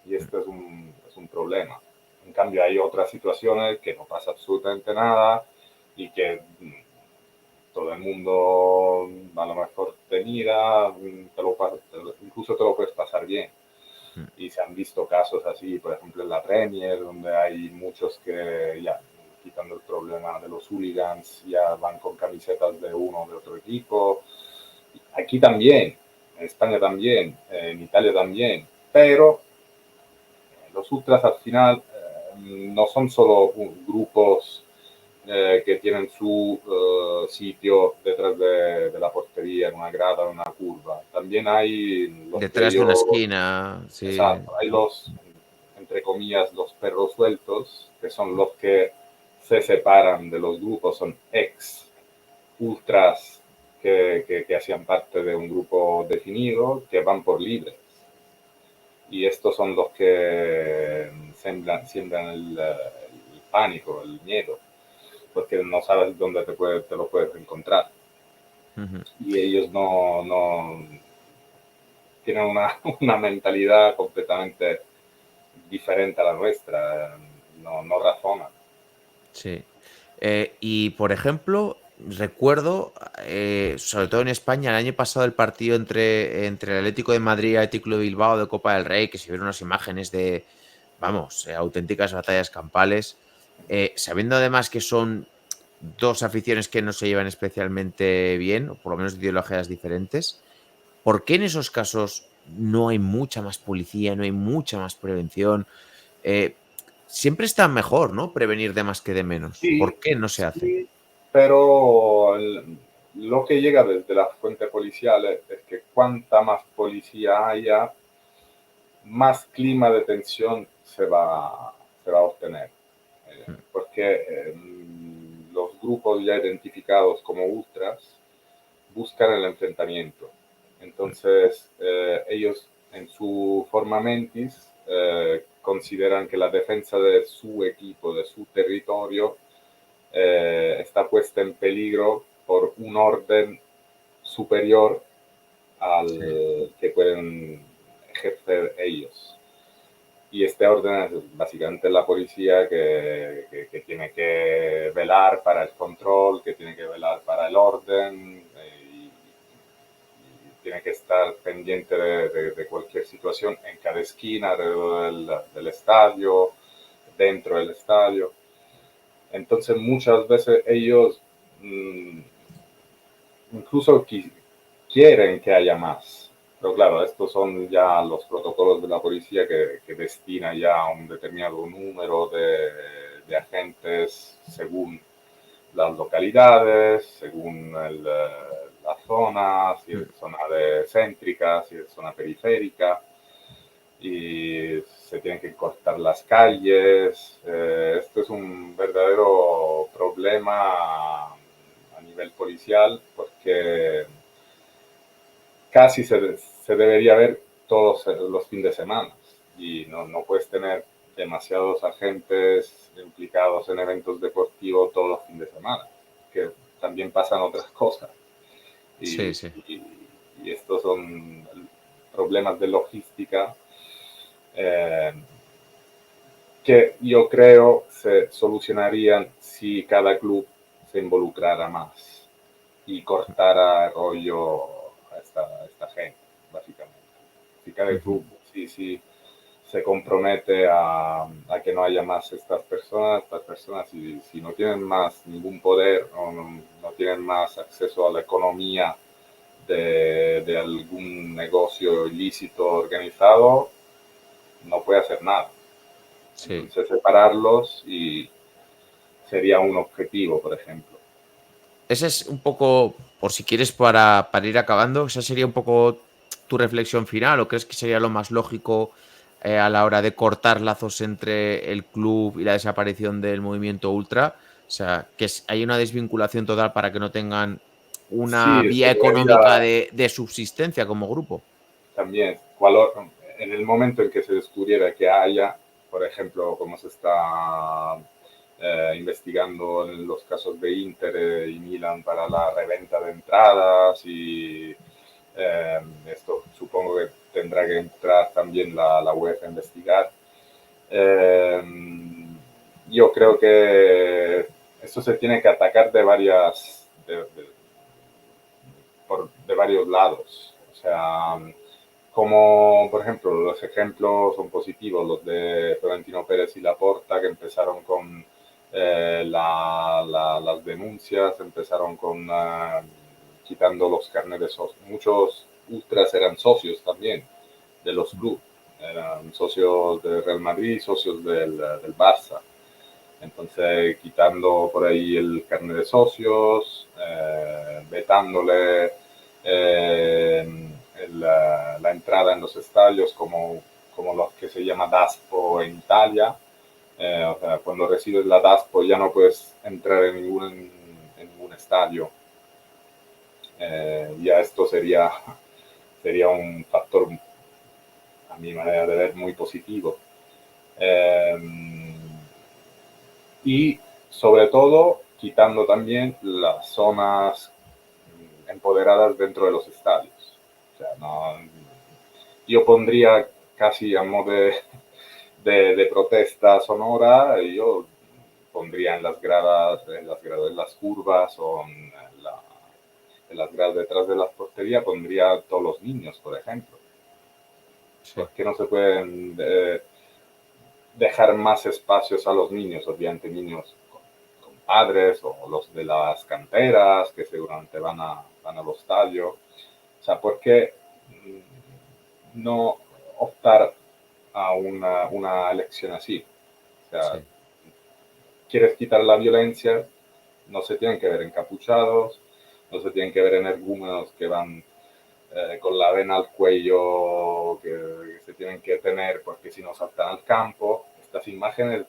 B: Y
A: mm.
B: este es un problema. En cambio, hay otras situaciones que no pasa absolutamente nada y que todo el mundo a lo mejor te mira, incluso te lo puedes pasar bien.
A: Mm.
B: Y se han visto casos así, por ejemplo, en la Premier, donde hay muchos que ya, quitando el problema de los hooligans, ya van con camisetas de uno o de otro equipo. Aquí también, en España también, en Italia también, pero los ultras al final no son solo grupos que tienen su sitio detrás de la portería, en una grada, en una curva. También hay los que
A: Detrás de una
B: ellos,
A: esquina, sí.
B: exacto, hay los, entre comillas, los perros sueltos, que son los que se separan de los grupos, son ex ultras que hacían parte de un grupo definido, que van por libres. Y estos son los que siembran el pánico, el miedo, porque no sabes dónde te lo puedes encontrar.
A: Ujú.
B: Y ellos no tienen una mentalidad completamente diferente a la nuestra, no razonan.
A: Sí. Y por ejemplo, recuerdo, sobre todo en España, el año pasado el partido entre el Atlético de Madrid y el Atlético de Bilbao de Copa del Rey, que se vieron unas imágenes de, vamos, auténticas batallas campales, sabiendo además que son dos aficiones que no se llevan especialmente bien, o por lo menos de ideologías diferentes, ¿por qué en esos casos no hay mucha más policía, no hay mucha más prevención? Eh, Siempre está mejor, ¿no? Prevenir de más que de menos.
B: Sí,
A: ¿Por qué no se hace?
B: sí, pero lo que llega desde la fuente policial es que cuanta más policía haya, más clima de tensión se va a obtener.
A: Mm,
B: Porque los grupos ya identificados como ultras buscan el enfrentamiento.
A: mm,
B: Entonces, ellos en su forma mentis consideran que la defensa de su equipo, de su territorio, está puesta en peligro por un orden superior
A: sí,
B: al que pueden ejercer ellos. Y este orden es básicamente la policía que tiene que velar para el control, que tiene que velar para el orden y tiene que estar pendiente de cualquier situación en cada esquina alrededor del estadio, dentro del estadio. Entonces muchas veces ellos incluso quieren que haya más. Pero claro, estos son ya los protocolos de la policía que destina ya un determinado número de agentes según las localidades, según la zona, si es
A: mm,
B: zona céntrica, si es zona periférica, y se tienen que cortar las calles. Esto es un verdadero problema a nivel policial porque casi se debería ver todos los fines de semana y no puedes tener demasiados agentes implicados en eventos deportivos todos los fines de semana, que también pasan otras cosas. Y,
A: sí, sí.
B: y, y estos son problemas de logística eh, que yo creo se solucionarían si cada club se involucrara más y cortara el rollo a esta gente, básicamente. Si cada
A: Ujú.
B: club sí se compromete que no haya más estas personas si no tienen más ningún poder o no tienen más acceso a la economía de algún negocio ilícito organizado, no puede hacer nada.
A: Sí.
B: Entonces separarlos y sería un objetivo, por ejemplo.
A: Ese es un poco, por si quieres, para ir acabando, esa sería un poco tu reflexión final, ¿o crees que sería lo más lógico a la hora de cortar lazos entre el club y la desaparición del movimiento ultra? O sea, que hay una desvinculación total para que no tengan una
B: Sí, se
A: vía
B: debería
A: económica de subsistencia como grupo.
B: también, en el momento en que se descubriera que haya, por ejemplo, como se está investigando en los casos de Inter y Milan para la reventa de entradas y esto supongo que tendrá que entrar también la UEFA a investigar. Eh, yo creo que esto se tiene que atacar de varios lados. O sea, como por ejemplo, los ejemplos son positivos, los de Florentino Pérez y Laporta, que empezaron con las denuncias, empezaron con quitando los carnets de socios. Muchos ultras eran socios también de los clubes, eran socios del Real Madrid, socios del Barça. Entonces, quitando por ahí el carnet de socios, vetándole la entrada en los estadios como lo que se llama DASPO en Italia. O sea, cuando recibes la DASPO ya no puedes entrar en ningún estadio. Ya esto sería un factor, a mi manera de ver, muy positivo. Y sobre todo quitando también las zonas empoderadas dentro de los estadios. O sea, yo pondría casi a modo de protesta sonora, yo pondría en las gradas, en las curvas o en las gradas detrás de las porterías, pondría todos los niños, por ejemplo. Sí. ¿Por qué no se pueden dejar más espacios a los niños? Obviamente niños con padres o los de las canteras que seguramente van al estadio. O sea, ¿por qué no optar a una elección así? O sea, sí. ¿Quieres quitar la violencia? No se tienen que ver encapuchados, no se tienen que ver energúmenos que van con la vena al cuello que se tienen que tener porque si no saltan al campo. Estas imágenes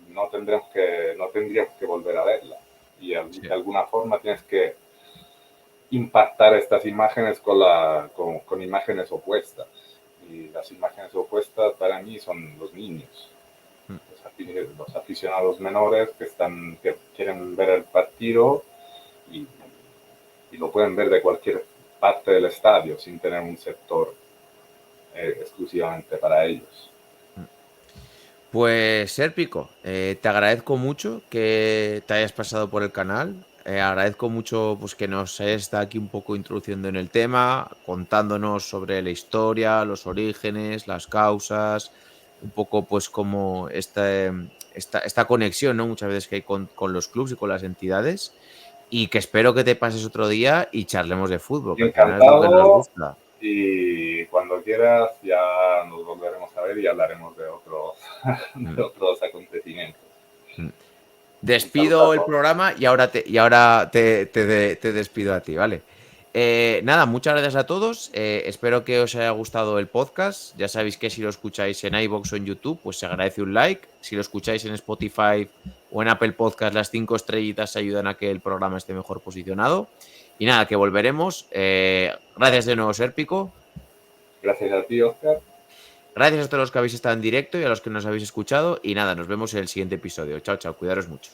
B: no tendríamos que volver a verlas. Y sí. De alguna forma tienes que impactar estas imágenes con imágenes opuestas. Y las imágenes opuestas para mí son los niños. Los aficionados menores que quieren ver el partido y lo pueden ver de cualquier parte del estadio sin tener un sector exclusivamente para ellos.
A: Pues Sérpico, te agradezco mucho que te hayas pasado por el canal. Agradezco mucho pues, que nos hayas estado aquí un poco introduciendo en el tema, contándonos sobre la historia, los orígenes, las causas, un poco pues como esta conexión, ¿no? Muchas veces que hay con los clubes y con las entidades. Y que espero que te pases otro día y charlemos de fútbol, que
B: encantado,
A: al final es lo que nos gusta.
B: Y cuando quieras ya nos volveremos a ver y hablaremos de otros acontecimientos.
A: Despido el programa y ahora te despido a ti, ¿vale? Nada, muchas gracias a todos. Espero que os haya gustado el podcast. Ya sabéis que si lo escucháis en iVoox o en YouTube, pues se agradece un like. Si lo escucháis en Spotify o en Apple Podcast, las 5 estrellitas ayudan a que el programa esté mejor posicionado. Y nada, que volveremos. Gracias de nuevo, Sérpico.
B: Gracias a ti, Óscar.
A: Gracias a todos los que habéis estado en directo y a los que nos habéis escuchado. Y nada, nos vemos en el siguiente episodio. Chao, chao. Cuidaros mucho.